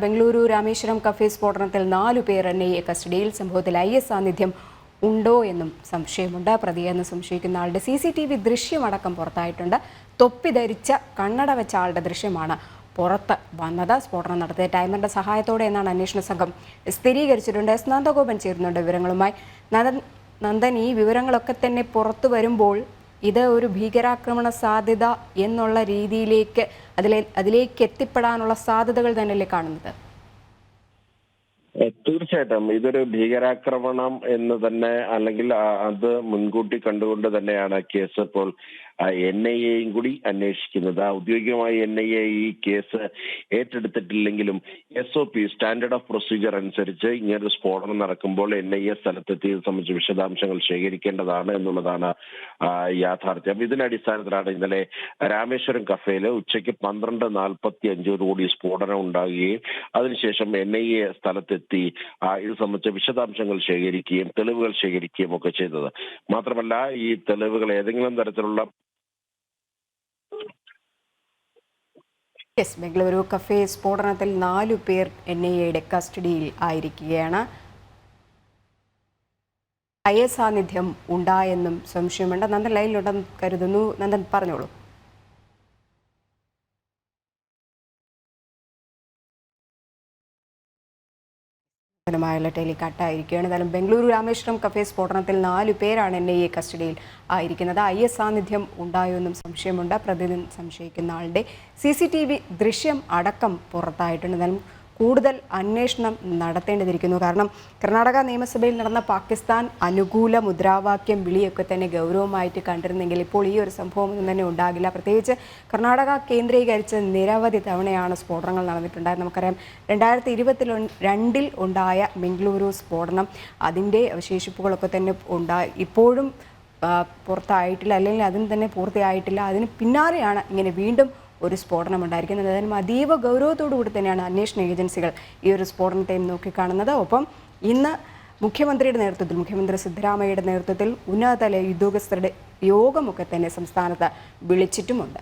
Bengaluru Rameswaram cafe സ്ഫോടനത്തിൽ 4 പേർ NIA കസ്റ്റഡിയിൽ. സംഭവത്തിൽ IS സാന്നിധ്യം ഉണ്ടോ എന്നും സംശയമുണ്ട്. പ്രതിയെന്ന് സംശയിക്കുന്ന ആളുടെ CCTV ദൃശ്യമടക്കം പുറത്തായിട്ടുണ്ട്. തൊപ്പി ധരിച്ച കണ്ണട വെച്ച ആളുടെ ദൃശ്യമാണ് പുറത്ത് വന്നത്. സ്ഫോടനം നടത്തിയ ടൈമറിന്റെ സഹായത്തോടെ എന്നാണ് അന്വേഷണ സംഘം സ്ഥിരീകരിച്ചിട്ടുണ്ട്. നന്ദഗോപൻ ചേരുന്നുണ്ട് വിവരങ്ങളുമായി. നന്ദൻ, ഈ വിവരങ്ങളൊക്കെ തന്നെ പുറത്തു വരുമ്പോൾ ഇത് ഒരു ഭീകരാക്രമണ സാധ്യത എന്നുള്ള രീതിയിലേക്ക് അതിലേക്ക് എത്തിപ്പെടാനുള്ള സാധ്യതകൾ തന്നെയല്ലേ കാണുന്നത്? തീർച്ചയായിട്ടും ഇതൊരു ഭീകരാക്രമണം എന്ന് തന്നെ, അല്ലെങ്കിൽ അത് മുൻകൂട്ടി കണ്ടുകൊണ്ട് തന്നെയാണ് കേസ് ഇപ്പോൾ NIAയും കൂടി അന്വേഷിക്കുന്നത്. ഔദ്യോഗികമായി NIA ഈ കേസ് ഏറ്റെടുത്തിട്ടില്ലെങ്കിലും SOP സ്റ്റാൻഡേർഡ് ഓഫ് പ്രൊസീജിയർ അനുസരിച്ച് ഇങ്ങനൊരു സ്ഫോടനം നടക്കുമ്പോൾ NIA സ്ഥലത്തെത്തി ഇത് സംബന്ധിച്ച് വിശദാംശങ്ങൾ ശേഖരിക്കേണ്ടതാണ് എന്നുള്ളതാണ് യാഥാർത്ഥ്യം. ഇതിന്റെ അടിസ്ഥാനത്തിലാണ് ഇന്നലെ രാമേശ്വരം കഫേയില് ഉച്ചയ്ക്ക് 12:45 സ്ഫോടനം ഉണ്ടാകുകയും അതിനുശേഷം NIA സ്ഥലത്തെത്തി ഇത് സംബന്ധിച്ച വിശദാംശങ്ങൾ ശേഖരിക്കുകയും തെളിവുകൾ ശേഖരിക്കുകയും ഒക്കെ ചെയ്തത്. മാത്രമല്ല, ഈ തെളിവുകൾ ഏതെങ്കിലും തരത്തിലുള്ള ബംഗളൂരു കഫേ സ്ഫോടനത്തിൽ 4 പേർ NIAയുടെ കസ്റ്റഡിയിൽ ആയിരിക്കുകയാണ്. IS സാന്നിധ്യം ഉണ്ടായെന്നും സംശയമുണ്ട്. നന്ദൻ ലൈനിലുണ്ടെന്ന് കരുതുന്നു. നന്ദൻ, പറഞ്ഞോളൂ. ടെലികാട്ടായിരിക്കുകയാണ്. എന്തായാലും ബംഗളൂരു രാമേശ്വരം കഫേ സ്ഫോടനത്തിൽ 4 പേരാണ് NIA കസ്റ്റഡിയിൽ ആയിരിക്കുന്നത്. IS സാന്നിധ്യം ഉണ്ടായോ എന്നും സംശയമുണ്ട്. പ്രതി സംശയിക്കുന്ന ആളുടെ CCTV ദൃശ്യം അടക്കം പുറത്തായിട്ടുണ്ട്. എന്തായാലും കൂടുതൽ അന്വേഷണം നടത്തേണ്ടതിരിക്കുന്നു. കാരണം കർണാടക നിയമസഭയിൽ നടന്ന പാകിസ്ഥാൻ അനുകൂല മുദ്രാവാക്യം വിളിയൊക്കെ തന്നെ ഗൗരവമായിട്ട് കണ്ടിരുന്നെങ്കിൽ ഇപ്പോൾ ഈ ഒരു സംഭവമൊന്നും തന്നെ ഉണ്ടാകില്ല. പ്രത്യേകിച്ച് കർണാടക കേന്ദ്രീകരിച്ച് നിരവധി തവണയാണ് സ്ഫോടനങ്ങൾ നടന്നിട്ടുണ്ടായത്. നമുക്കറിയാം 2022 ഉണ്ടായ ബംഗളൂരു സ്ഫോടനം, അതിൻ്റെ അവശേഷിപ്പുകളൊക്കെ തന്നെ ഇപ്പോഴും പുറത്തായിട്ടില്ല, അല്ലെങ്കിൽ അതിന് തന്നെ പൂർത്തിയായിട്ടില്ല. അതിന് പിന്നാലെയാണ് ഇങ്ങനെ വീണ്ടും ഒരു സ്ഫോടനം ഉണ്ടായിരിക്കുന്നത്. അതിനും അതീവ ഗൗരവത്തോടുകൂടി തന്നെയാണ് അന്വേഷണ ഏജൻസികൾ ഈ ഒരു സ്ഫോടനത്തെയും നോക്കിക്കാണുന്നത്. ഒപ്പം ഇന്ന് മുഖ്യമന്ത്രി സിദ്ധരാമയ്യയുടെ നേതൃത്വത്തിൽ ഉന്നതതല ഉദ്യോഗസ്ഥരുടെ യോഗമൊക്കെ തന്നെ സംസ്ഥാനത്ത് വിളിച്ചിട്ടുമുണ്ട്.